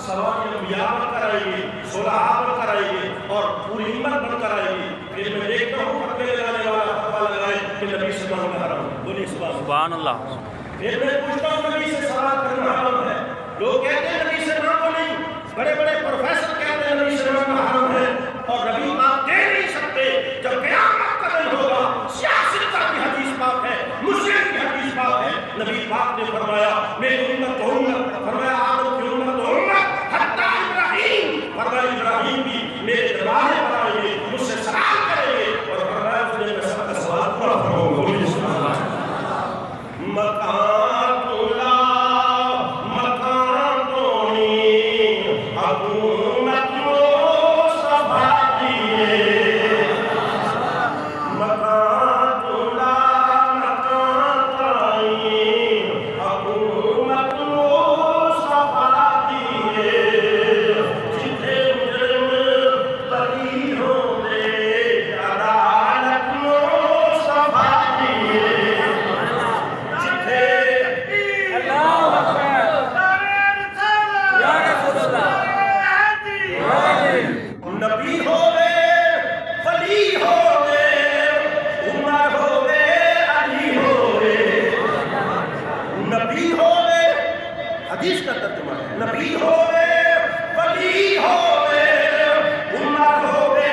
سواری انبیاء بن کر آئے گی، صلحاء بن کر آئے گی اور پوری امت بن کر آئے گی۔ پھر میں دیکھتا ہوں فتوے لگانے والا فتویٰ لگائے کہ نبی سے مانگنا حرام ہے۔ بولیے سبحان اللہ۔ پھر میں پوچھتا ہوں نبی سے سوال کرنا حرام ہے، لوگ کہتے ہیں نبی سے مانگو نہیں، بڑے بڑے پروفیسر کہتے ہیں نبی سے مانگنا حرام ہے اور نبی پاک دے نہیں سکتے۔ جب قیامت کا دن ہوگا، سیاست کی حدیث پاک ہے، مسلم کی حدیث پاک ہے، نبی پاک نے فرمایا میری امت تو امت، فرمایا آدم کی امت تو امت، حتیٰ ابراہیم، فرمایا ابراہیم بھی میرے دروازے پر آئیں گے، مجھ سے سلام کریں گے اور فرمایا اس نے میں سب کا سوال پورا کروں گا۔ مکان تولا مکان تونی حکومت مصطفیٰ دیے، مکان تولا مکان تائی حکومت مصطفیٰ دیے، جتھے مجرم بری ہوندے عدالت مصطفیٰ دیے، نبی ہوئے ولی ہوئے عمر ہوئے علی ہوئے، نبی ہوئے حدیث کا ترجمہ ہے، نبی ہوئے ولی ہوئے عمر ہوئے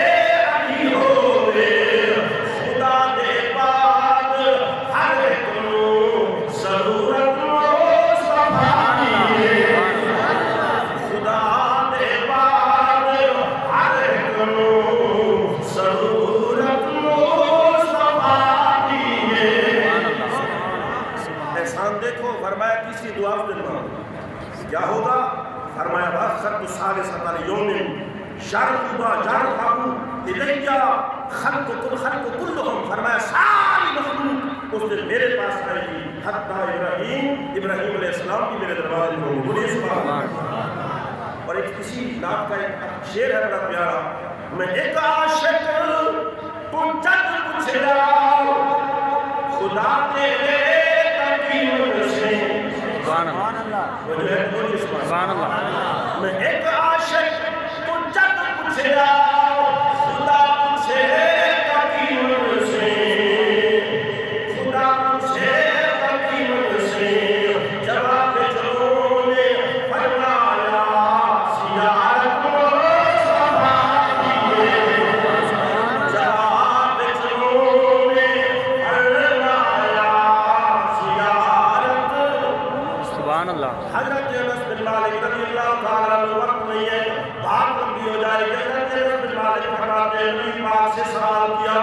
علی ہوئے، خدا دے بعد ہر ایک نوں ضرورت مصطفیٰ دیے، خدا دے بعد ہر ایک نوں ضرورت مصطفیٰ دیے۔ احسان دیکھو، فرمایا کسی دعا سے مانگو، کیا ہوگا؟ فرمایا وَأَخَذْتُ الثَّالِثَةَ الْيَوْمِ شَرْقُبَا جَرْقَبُ إِلَيَّ خلق كلهم، فرمایا ساری مخلوق اس دن میرے پاس آئے گی، حتیٰ ابراہیم علیہ السلام بھی میرے دروازے میں ہوں۔ بولیے سبحان اللہ۔ اور ایک کسی نعت کا ایک شعر ہے بڑا پیارا، میں ایک عاشق تو جد پوچھیا خدا تیرے تقیم سے، سبحان اللہ، وہ جو ہے بولیے سبحان اللہ۔ میں ایک عاشق تو جد پوچھیا خدا پوچھے تقیم سے، خدا پوچھے تقیم سے، جواب جو نے فرمایا زیارت مصطفیٰ دیے، جواب جو نے فرمایا زیارت۔ سبحان اللہ۔ حضرت انس بن مالک رضی اللہ تعالیٰ عنہ، وقت نہیں ہے، بات لمبی ہو جائے گی، حضرت انس بن مالک فرماتے ہیں نبی پاک سے سوال کیا،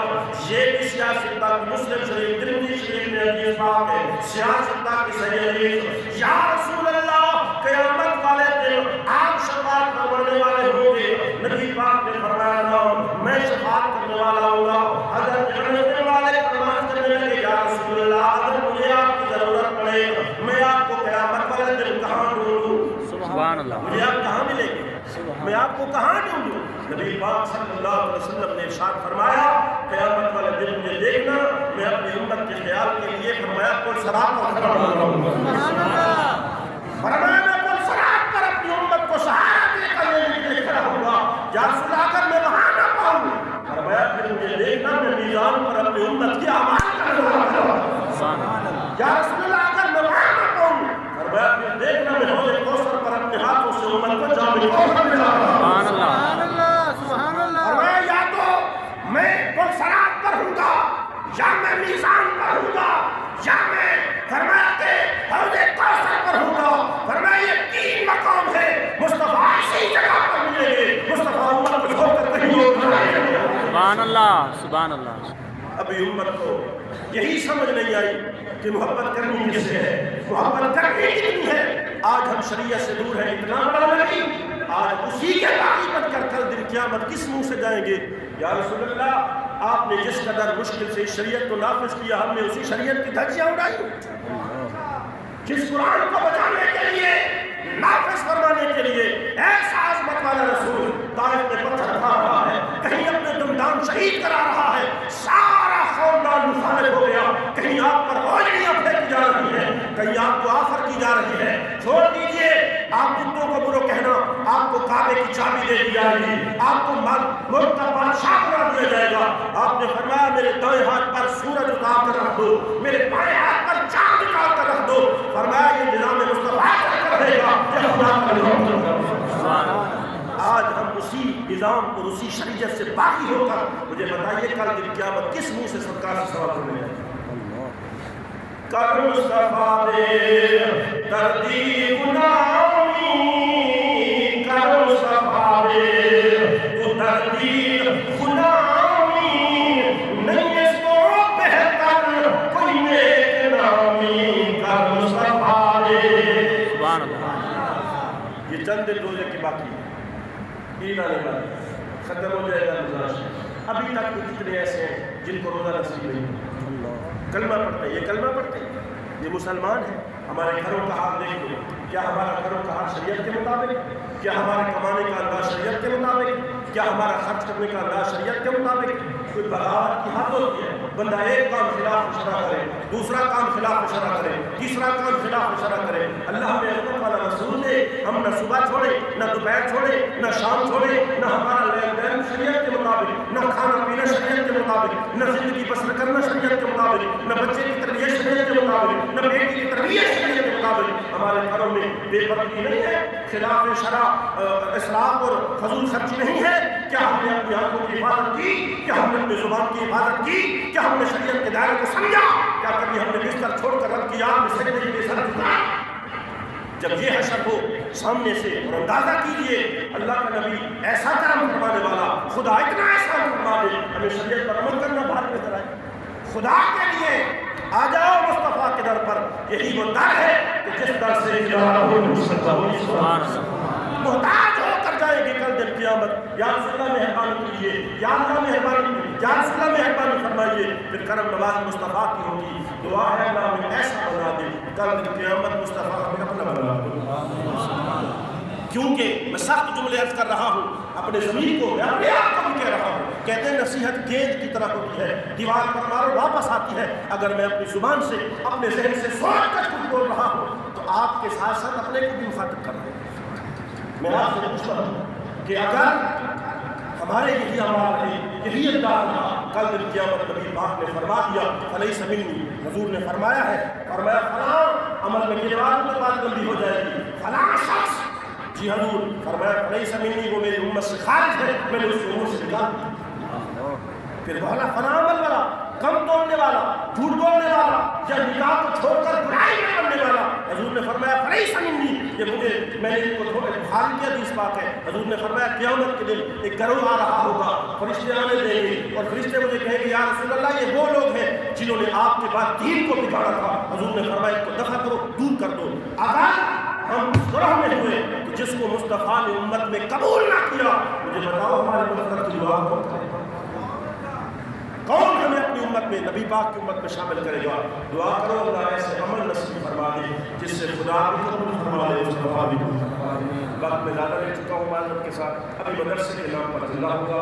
یہ بھی سیاست تک مسلم شریف ترمذی شریف میں حدیث پاک ہے، سیاست تک کی صحیح حدیث، یا رسول اللہ قیامت والے دن آپ شفاعت کروانے والے ہوں گے؟ نبی پاک نے فرمایا نعم، میں شفاعت کرنے والا ہوں گا۔ حضرت انس بن مالک فرماتے کرنے لگے یا رسول اللہ اگر مجھے آپ کی ضرورت پڑے میں آپ کو قیامت والے دن کہاں ڈھونڈوں؟ سبحان اللہ۔ مجھے آپ کہاں ملیں گے؟ میں آپ کو کہاں ڈھونڈوں؟ نبی پاک صلی اللہ علیہ وسلم نے ارشاد فرمایا قیامت والے دن مجھے دیکھنا، میں اپنی امت کے خیال کے لیے فرمایا پل صراط پر کھڑا ہوں گا، فرمایا میں پل صراط پر اپنی امت کو سہارا دے کر لینے کے لیے کھڑا ہوں گا، یا رسول اللہ اگر میں وہاں نہ پاؤں فرمایا پھر مجھے دیکھنا میں میزان پر اپنی امت کی اعمال کا نظارہ کروں گا، یا رسول اللہ اگر میں وہاں نہ پاؤں فرمایا پھر دیکھنا میں حوض کوثر پر اپنے ہاتھوں سے امت کو جام کوثر ملا رہا ہوں۔ سبحان اللہ، سبحان اللہ۔ فرمایا یا تو میں پل صراط پر ہوں گا، یا میں میزان پر ہوں گا، یا میں فرمایا کہ حوض کوثر پر ہوں گا۔ فرمایا یہ تین مقام ہے، مصطفیٰ اسی جگہ پر ملیں گے، مصطفیٰ امت کو چھوڑ کر کہیں اور نہ جائیں گے۔ سبحان اللہ، سبحان اللہ۔ ابھی امت کو یہی سمجھ نہیں آئی کہ محبت کرنی کس سے ہے، محبت کرنی کتنی ہے۔ آج ہم شریعت سے دور ہیں، اتنا بڑا نہیں، آج اسی کے باقی بن کر کل دن قیامت کس منہ سے جائیں گے؟ یا رسول اللہ آپ نے جس قدر مشکل سے اس شریعت کو نافذ کیا ہم نے اسی شریعت کی دھجیاں اڑائی، جس قرآن کو بچانے کے لیے نافذ فرمانے کے لیے ایسا عظمت والا رسول طائف میں پتھر کھا رہا ہے، کہیں اپنے دمدان شہید کرا رہا ہے، سارا خاندان مخالف ہو گیا، کہیں آپ پر اوجڑیاں پھینکی جا رہی ہیں، کہیں آپ کو آفر کی جا رہی ہے۔ چھوڑ دیجئے آپ کتوں کو برو کہنا، آپ کو کعبے کی چابی دے دی جائے گی، آپ کو ملک کا بادشاہ بنا دیا جائے گا۔ آپ نے فرمایا میرے دائیں ہاتھ پر سورج اتار کر رکھ دو، میرے بائیں ہاتھ پر چاند اتار کر رکھ دو۔ فرمایا یہ نظام مصطفیٰ کا رہے گا، یہ خدا کا نظام۔ آج ہم اسی نظام اور اسی شریعت سے باقی ہو کر، مجھے بتائیے کل دن قیامت کس منہ سے سرکار سے سوال کرنے جائے گا؟ کر مصطفیٰ دے دردی غلامی، کر مصطفیٰ دے تو دردی غلامی، نہیں اس کو بہتر کوئی نیک نامی، کر مصطفیٰ دے۔ سبحان اللہ۔ یہ چند دن روزے کی باقی ہے، عید آنے والی، ختم ہو جائے گا رمضان۔ ابھی تک بھی کتنے ایسے ہیں جن کو روزہ نصیب نہیں، کلمہ پڑھتے ہیں، یہ کلمہ پڑھتے ہیں، یہ مسلمان ہیں۔ ہمارے گھروں کا حال دیکھ لو، کیا ہمارا گھروں کا حال شریعت کے مطابق؟ کیا ہمارے کمانے کا انداز شریعت کے مطابق؟ کیا ہمارا خرچ کرنے کا انداز شریعت کے مطابق؟ کوئی بغاوت کی حد ہوتی ہے، بندہ ایک کام خلاف شرع کرے، دوسرا کام خلاف شرع کرے، تیسرا کام خلاف شرع کرے۔ اللہ نے حکم والا رسول نے ہم نہ صبح چھوڑے، نہ دوپہر چھوڑے، نہ شام چھوڑے، نہ ہمارا لین دین شریعت کے مطابق، نہ کھانا پینا شریعت کے مطابق، نہ زندگی بسر کرنا شریعت کے مطابق، نہ بچے کی تربیت شریعت کے مطابق، نہ بیٹی کی تربیت شریعت کے مطابق۔ ہمارے گھروں میں بے پردگی نہیں ہے، خلاف شرع اسراف اور فضول خرچی نہیں ہے۔ کیا ہم نے اپنی آنکھوں کی حفاظت کی؟ کیا ہم نے اپنی زبان کی حفاظت کی؟ کیا ہم نے شریعت کے دائرے کو سمجھا؟ کیا کبھی ہم نے بستر چھوڑ کر رب کی یاد میں سجدے کے لیے سر جھکایا؟ جب یہ حشر ہو سامنے سے، اور اندازہ کیجئے اللہ کا نبی ایسا کرم فرمانے والا، خدا اتنا احسان فرما دے، ہمیں شریعت پر عمل کرنا بھاری نظر آئے۔ خدا کے لیے آ جاؤ مصطفیٰ کے در پر، یہی وہ در ہے کہ جس در سے محتاج ہو کر جائیں گے کل دن قیامت۔ یا رسول اللہ مہربانی کیجیے، یا اللہ مہربانی، یا رسول اللہ مہربانی فرمائیے، پھر کرم نواز مصطفیٰ کی ہوگی۔ دعا ہے اللہ ہمیں ایسا بنا دے کل دن قیامت مصطفیٰ ہمیں اپنا بنا دے۔ کیونکہ میں سخت جملے عرض کر رہا ہوں اپنے ضمیر کو، میں اپنے آپ کو بھی کہہ رہا ہوں۔ کہتے ہیں نصیحت گیند کی طرح ہوتی ہے، دیوار پر مارو واپس آتی ہے۔ اگر میں اپنی زبان سے، اپنے ذہن سے سوچ کر کچھ بول رہا ہوں تو آپ کے ساتھ ساتھ اپنے کو بھی مخاطب کر رہا ہوں۔ میں آپ سے پوچھتا ہوں کہ اگر ہمارے یہی عمال رہے، یہی انداز رہا، کل دن قیامت نبی پاک نے فرما دیا فلیس منی، حضور نے فرمایا ہے، فرمایا فلاں عمل میں میرے بعد بات بندی ہو جائے گی، فلاں شخص، جی حضور، فرمایا فلیس منی، وہ میری امت سے خارج ہے، میں نے اس کو امت سے نکال دیا۔ پھر بولا فلاں عمل والا، کم توڑنے والا، جھوٹ بولنے والا، یا نکاح کو چھوڑ کر برائی میں کرنے والا، حضور نے فرمایا فلیس منی، یہ مجھے، میں نے ان کو تھوڑے بخاری کی حدیث پاک ہے، حضور نے فرمایا قیامت کے دن ایک گروہ آ رہا ہوگا، فرشتے آنے دیں گے اور فرشتے مجھے کہیں گے یا رسول اللہ یہ وہ لوگ ہیں جنہوں نے آپ کے بعد دین کو بگاڑا تھا۔ حضور نے فرمایا ان کو دفع کرو، دور کر دو۔ اگر ہم اس گروہ میں ہوئے تو جس کو مصطفیٰ نے امت میں قبول نہ کیا، مجھے بتاؤ ہمارے مغفرت کی دعا کون ہمیں اپنی امت میں، نبی پاک کی امت میں شامل کرے گا؟ دعا کرو اللہ ایسے عمل نصیب فرما دے جس سے خدا بھی قبول فرما دے، مصطفیٰ بھی۔ وقت میں زیادہ رہ چکا ہوں معذرت کے ساتھ، ابھی مدرسے کے نام پر زندہ ہوگا۔